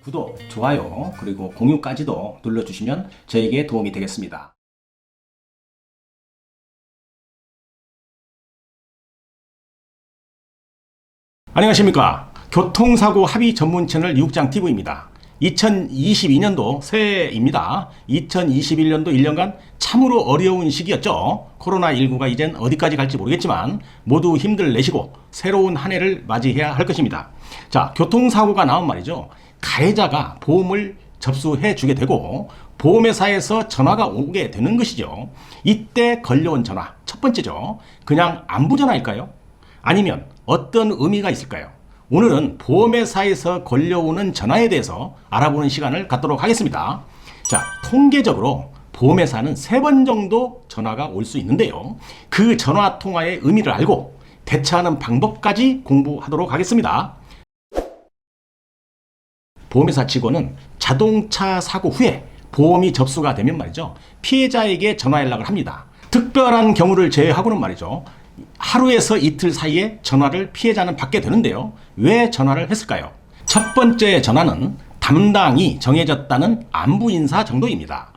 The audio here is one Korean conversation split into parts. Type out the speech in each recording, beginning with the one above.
구독, 좋아요, 그리고 공유까지도 눌러주시면 저에게 도움이 되겠습니다. 안녕하십니까. 교통사고 합의 전문 채널 유국장TV입니다. 2022년도 새해입니다. 2021년도 1년간 참으로 어려운 시기였죠. 코로나19가 이젠 어디까지 갈지 모르겠지만 모두 힘들 내시고 새로운 한 해를 맞이해야 할 것입니다. 자, 교통사고가 나온 말이죠. 가해자가 보험을 접수해 주게 되고 보험회사에서 전화가 오게 되는 것이죠. 이때 걸려온 전화, 첫 번째죠. 그냥 안부 전화일까요? 아니면 어떤 의미가 있을까요? 오늘은 보험회사에서 걸려오는 전화에 대해서 알아보는 시간을 갖도록 하겠습니다. 자, 통계적으로 보험회사는 3번 정도 전화가 올 수 있는데요. 그 전화 통화의 의미를 알고 대처하는 방법까지 공부하도록 하겠습니다. 보험회사 직원은 자동차 사고 후에 보험이 접수가 되면 말이죠. 피해자에게 전화 연락을 합니다. 특별한 경우를 제외하고는 말이죠. 하루에서 이틀 사이에 전화를 피해자는 받게 되는데요. 왜 전화를 했을까요? 첫 번째 전화는 담당이 정해졌다는 안부 인사 정도입니다.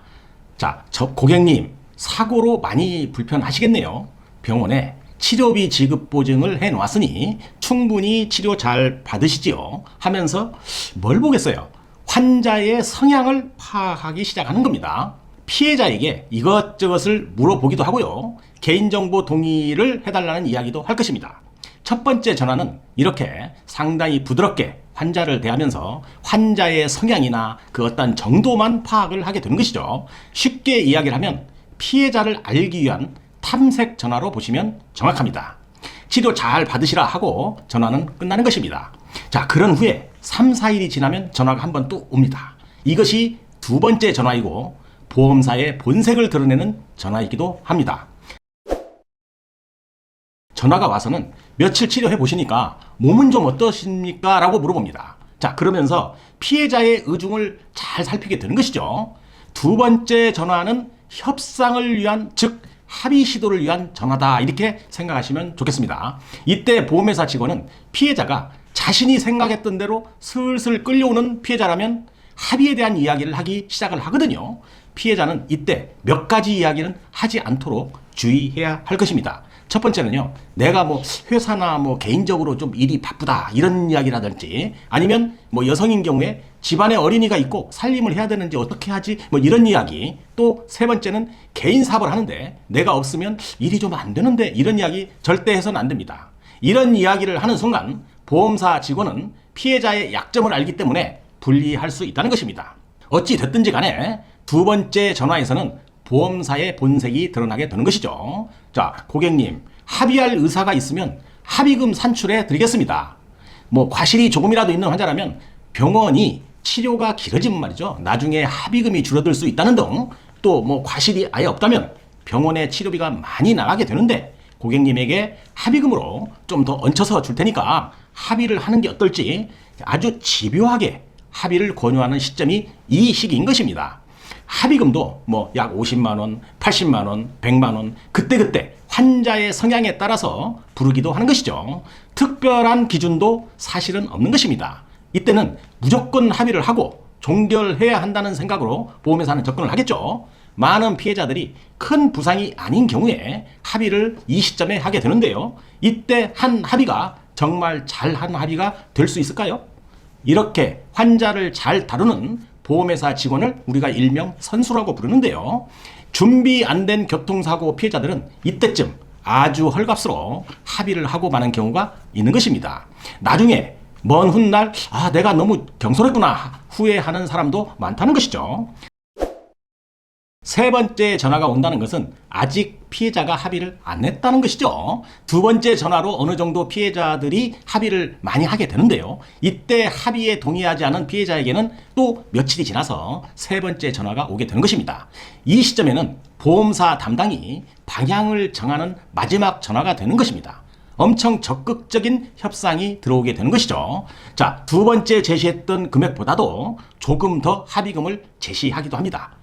자, 고객님, 사고로 많이 불편하시겠네요. 병원에 치료비 지급 보증을 해놓았으니 충분히 치료 잘 받으시지요 하면서 뭘 보겠어요? 환자의 성향을 파악하기 시작하는 겁니다. 피해자에게 이것저것을 물어보기도 하고요. 개인정보 동의를 해달라는 이야기도 할 것입니다. 첫 번째 전화는 이렇게 상당히 부드럽게 환자를 대하면서 환자의 성향이나 그 어떤 정도만 파악을 하게 되는 것이죠. 쉽게 이야기를 하면 피해자를 알기 위한 탐색 전화로 보시면 정확합니다. 치료 잘 받으시라 하고 전화는 끝나는 것입니다. 자, 그런 후에 3, 4일이 지나면 전화가 한 번 또 옵니다. 이것이 두 번째 전화이고 보험사의 본색을 드러내는 전화이기도 합니다. 전화가 와서는 며칠 치료해 보시니까 몸은 좀 어떠십니까? 라고 물어봅니다. 자, 그러면서 피해자의 의중을 잘 살피게 되는 것이죠. 두 번째 전화는 협상을 위한, 즉 합의 시도를 위한 전화다, 이렇게 생각하시면 좋겠습니다. 이때 보험회사 직원은 피해자가 자신이 생각했던 대로 슬슬 끌려오는 피해자라면 합의에 대한 이야기를 하기 시작을 하거든요. 피해자는 이때 몇 가지 이야기는 하지 않도록 주의해야 할 것입니다. 첫 번째는요, 내가 회사나 개인적으로 좀 일이 바쁘다, 이런 이야기라든지, 아니면 여성인 경우에 집안에 어린이가 있고 살림을 해야 되는지 어떻게 하지, 이런 이야기. 또 세 번째는 개인 사업을 하는데 내가 없으면 일이 좀 안 되는데, 이런 이야기 절대 해서는 안 됩니다. 이런 이야기를 하는 순간 보험사 직원은 피해자의 약점을 알기 때문에 불리할 수 있다는 것입니다. 어찌 됐든지 간에 두 번째 전화에서는 보험사의 본색이 드러나게 되는 것이죠. 자, 고객님, 합의할 의사가 있으면 합의금 산출해 드리겠습니다. 과실이 조금이라도 있는 환자라면 병원이 치료가 길어지면 말이죠. 나중에 합의금이 줄어들 수 있다는 등, 또 과실이 아예 없다면 병원에 치료비가 많이 나가게 되는데 고객님에게 합의금으로 좀 더 얹혀서 줄 테니까 합의를 하는 게 어떨지 아주 집요하게 합의를 권유하는 시점이 이 시기인 것입니다. 합의금도 약 50만 원, 80만 원, 100만 원, 그때그때 환자의 성향에 따라서 부르기도 하는 것이죠. 특별한 기준도 사실은 없는 것입니다. 이때는 무조건 합의를 하고 종결해야 한다는 생각으로 보험회사는 접근을 하겠죠. 많은 피해자들이 큰 부상이 아닌 경우에 합의를 이 시점에 하게 되는데요. 이때 한 합의가 정말 잘한 합의가 될 수 있을까요? 이렇게 환자를 잘 다루는 보험회사 직원을 우리가 일명 선수라고 부르는데요. 준비 안 된 교통사고 피해자들은 이때쯤 아주 헐값으로 합의를 하고 마는 경우가 있는 것입니다. 나중에 먼 훗날 내가 너무 경솔했구나 후회하는 사람도 많다는 것이죠. 세 번째 전화가 온다는 것은 아직 피해자가 합의를 안 했다는 것이죠. 두 번째 전화로 어느 정도 피해자들이 합의를 많이 하게 되는데요. 이때 합의에 동의하지 않은 피해자에게는 또 며칠이 지나서 세 번째 전화가 오게 되는 것입니다. 이 시점에는 보험사 담당이 방향을 정하는 마지막 전화가 되는 것입니다. 엄청 적극적인 협상이 들어오게 되는 것이죠. 자, 두 번째 제시했던 금액보다도 조금 더 합의금을 제시하기도 합니다.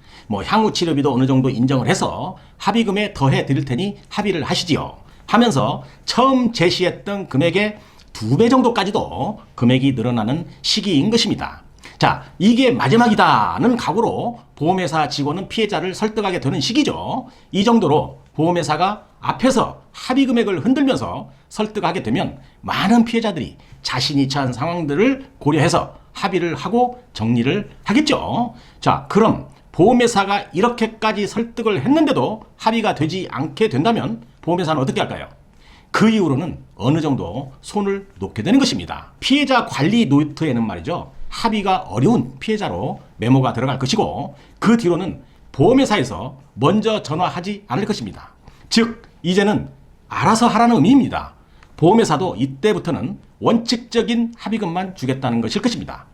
향후 치료비도 어느 정도 인정을 해서 합의금에 더해 드릴 테니 합의를 하시지요 하면서 처음 제시했던 금액의 2배 정도까지도 금액이 늘어나는 시기인 것입니다. 자, 이게 마지막이다는 각오로 보험회사 직원은 피해자를 설득하게 되는 시기죠. 이 정도로 보험회사가 앞에서 합의 금액을 흔들면서 설득하게 되면 많은 피해자들이 자신이 처한 상황들을 고려해서 합의를 하고 정리를 하겠죠. 자, 그럼 보험회사가 이렇게까지 설득을 했는데도 합의가 되지 않게 된다면 보험회사는 어떻게 할까요? 그 이후로는 어느 정도 손을 놓게 되는 것입니다. 피해자 관리 노트에는 말이죠, 합의가 어려운 피해자로 메모가 들어갈 것이고, 그 뒤로는 보험회사에서 먼저 전화하지 않을 것입니다. 즉 이제는 알아서 하라는 의미입니다. 보험회사도 이때부터는 원칙적인 합의금만 주겠다는 것일 것입니다.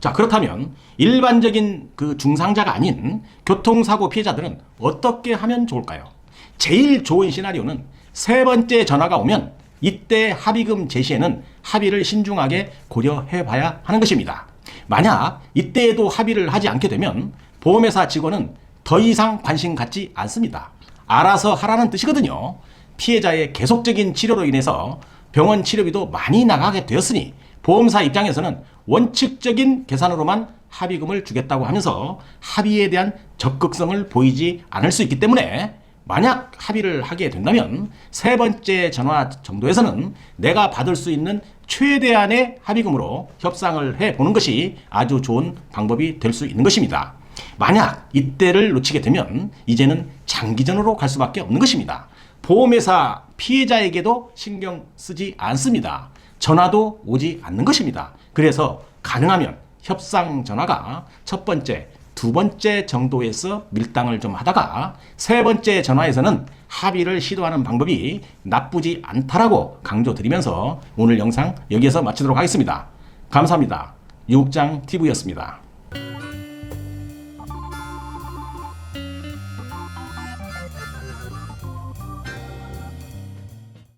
자, 그렇다면 일반적인 그 중상자가 아닌 교통사고 피해자들은 어떻게 하면 좋을까요? 제일 좋은 시나리오는 세 번째 전화가 오면 이때 합의금 제시에는 합의를 신중하게 고려해 봐야 하는 것입니다. 만약 이때에도 합의를 하지 않게 되면 보험회사 직원은 더 이상 관심 갖지 않습니다. 알아서 하라는 뜻이거든요. 피해자의 계속적인 치료로 인해서 병원 치료비도 많이 나가게 되었으니 보험사 입장에서는 원칙적인 계산으로만 합의금을 주겠다고 하면서 합의에 대한 적극성을 보이지 않을 수 있기 때문에, 만약 합의를 하게 된다면 세 번째 전화 정도에서는 내가 받을 수 있는 최대한의 합의금으로 협상을 해보는 것이 아주 좋은 방법이 될 수 있는 것입니다. 만약 이때를 놓치게 되면 이제는 장기전으로 갈 수밖에 없는 것입니다. 보험회사 피해자에게도 신경 쓰지 않습니다. 전화도 오지 않는 것입니다. 그래서 가능하면 협상 전화가 첫 번째, 두 번째 정도에서 밀당을 좀 하다가 세 번째 전화에서는 합의를 시도하는 방법이 나쁘지 않다라고 강조드리면서 오늘 영상 여기에서 마치도록 하겠습니다. 감사합니다. 유국장TV였습니다.